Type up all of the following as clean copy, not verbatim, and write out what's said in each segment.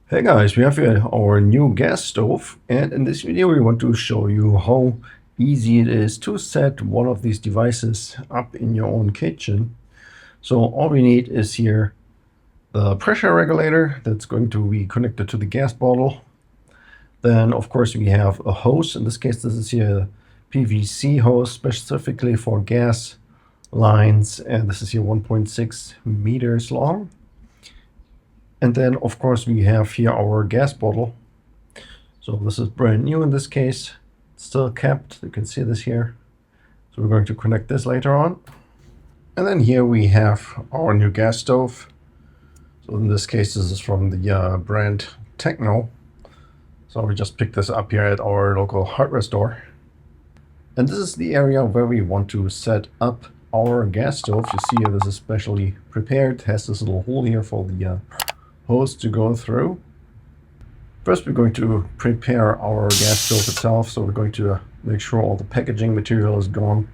Hey guys, we have here our new gas stove, and in this video we want to show you how easy it is to set one of these devices up in your own kitchen. So all we need is here the pressure regulator that's going to be connected to the gas bottle. Then of course we have a hose. In this case this is here a PVC hose specifically for gas lines, and this is here 1.6 meters long. And then of course we have here our gas bottle. So this is brand new in this case, still kept. You can see this here. So we're going to connect this later on. And then here we have our new gas stove. So in this case, this is from the brand Techno. So we just picked this up here at our local hardware store. And this is the area where we want to set up our gas stove. You see here, this is specially prepared. It has this little hole here for the hose to go through. First, we're going to prepare our gas stove itself. So we're going to make sure all the packaging material is gone.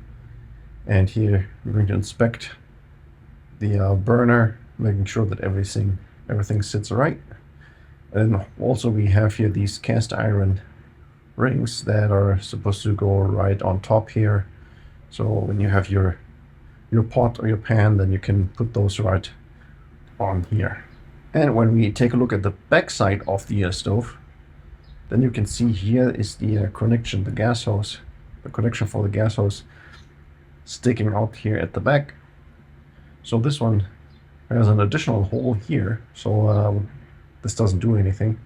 And here we're going to inspect the burner, making sure that everything sits right. And also we have here these cast iron rings that are supposed to go right on top here. So when you have your pot or your pan, then you can put those right on here. And when we take a look at the back side of the stove, then you can see here is the connection, the gas hose, the connection for the gas hose sticking out here at the back. So this one has an additional hole here, so this doesn't do anything.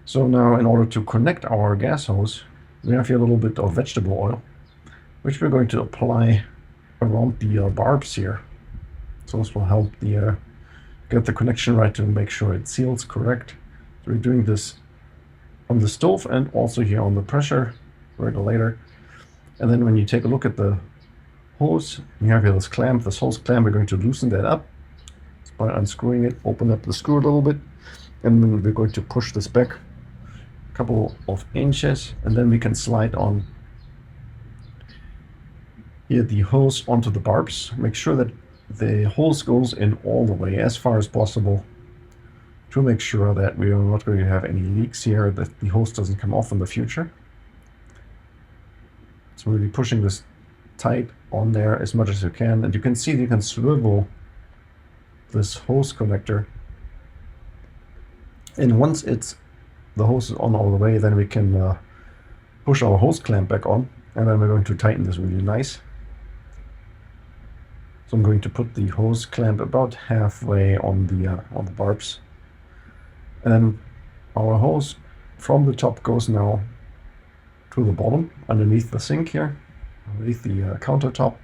So now in order to connect our gas hose, we have here a little bit of vegetable oil, which we're going to apply around the barbs here. So this will help the get the connection right to make sure it seals correct. So we're doing this on the stove and also here on the pressure regulator. And then when you take a look at the hose, you have here this clamp, this hose clamp. We're going to loosen that up by unscrewing it, open up the screw a little bit, and then we're going to push this back a couple of inches, and then we can slide on here the hose onto the barbs. Make sure that the hose goes in all the way as far as possible to make sure that we are not going to have any leaks here, that the hose doesn't come off in the future. So really pushing this tight on there as much as you can, and you can see you can swivel this hose connector, and once the hose is on all the way, then we can push our hose clamp back on, and then we're going to tighten this really nice. So I'm going to put the hose clamp about halfway on the barbs, and then our hose from the top goes now to the bottom underneath the sink here, underneath the countertop.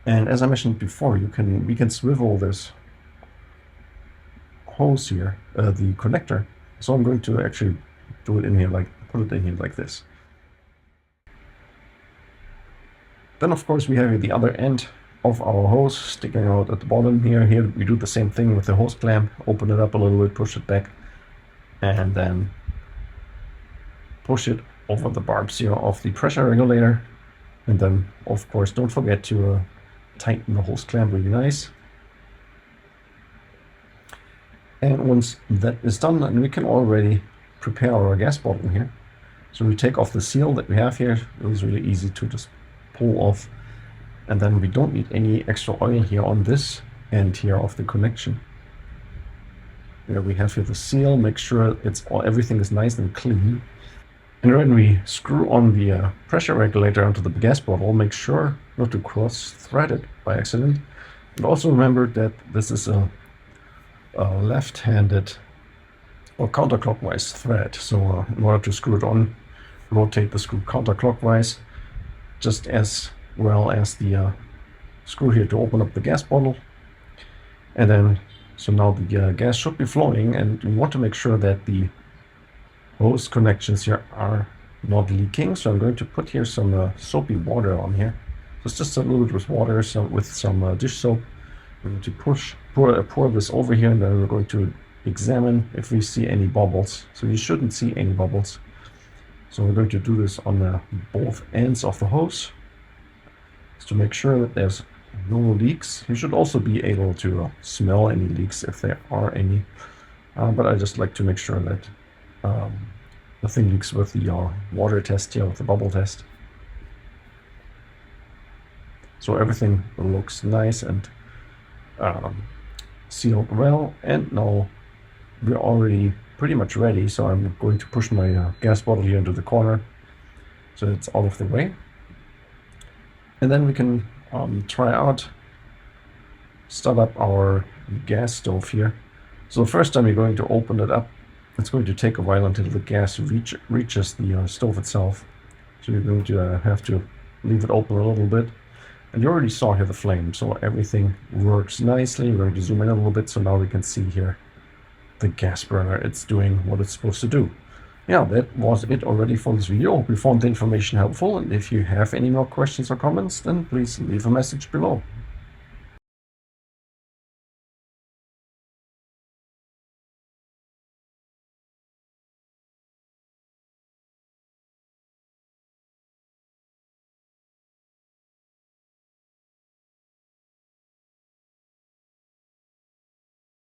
And as I mentioned before, we can swivel this hose here, the connector. So I'm going to actually do it in here, put it in here like this. Then of course we have the other end of our hose sticking out at the bottom here. Here we do the same thing with the hose clamp, open it up a little bit, push it back, and then push it over the barbs here of the pressure regulator. And then of course don't forget to tighten the hose clamp really nice. And once that is done, then we can already prepare our gas bottle here. So we take off the seal that we have here. It was really easy to just pull off, and then we don't need any extra oil here on this end here of the connection. There we have here the seal. Make sure everything is nice and clean. And when we screw on the pressure regulator onto the gas bottle, make sure not to cross-thread it by accident. And also remember that this is a left-handed or counterclockwise thread. So in order to screw it on, rotate the screw counterclockwise, just as well as the screw here to open up the gas bottle. And then, so now the gas should be flowing, and we want to make sure that the hose connections here are not leaking. So I'm going to put here some soapy water on here. So it's just a little bit with water, with some dish soap. We're going to pour this over here, and then we're going to examine if we see any bubbles. So you shouldn't see any bubbles. So we're going to do this on both ends of the hose, just to make sure that there's no leaks. You should also be able to smell any leaks if there are any. But I just like to make sure that nothing leaks with the water test here, with the bubble test. So everything looks nice and sealed well. And now we're already pretty much ready. So I'm going to push my gas bottle here into the corner so it's out of the way. And then we can start up our gas stove here. So the first time you're going to open it up, it's going to take a while until the gas reaches the stove itself. So you're going to have to leave it open a little bit. And you already saw here the flame, so everything works nicely. We're going to zoom in a little bit, so now we can see here the gas burner. It's doing what it's supposed to do. Yeah, that was it already for this video. Hope you found the information helpful, and if you have any more questions or comments, then please leave a message below.